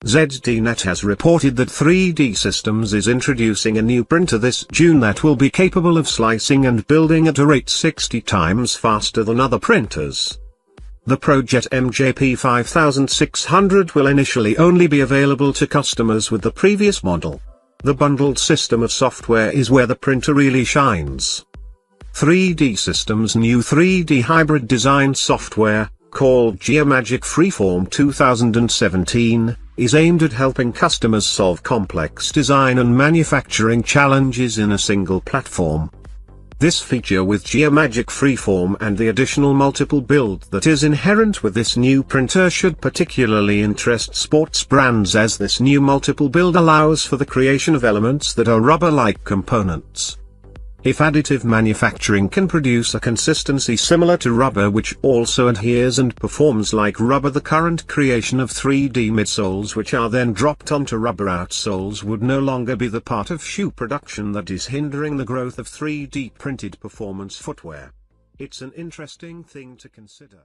ZDNet has reported that 3D Systems is introducing a new printer this June that will be capable of slicing and building at a rate 60 times faster than other printers. The ProJet MJP5600 will initially only be available to customers with the previous model. The bundled system of software is where the printer really shines. 3D Systems' new 3D hybrid design software, called Geomagic Freeform 2017, is aimed at helping customers solve complex design and manufacturing challenges in a single platform. This feature with Geomagic Freeform and the additional multiple build that is inherent with this new printer should particularly interest sports brands, as this new multiple build allows for the creation of elements that are rubber-like components. If additive manufacturing can produce a consistency similar to rubber which also adheres and performs like rubber, the current creation of 3D midsoles which are then dropped onto rubber outsoles would no longer be the part of shoe production that is hindering the growth of 3D printed performance footwear. It's an interesting thing to consider.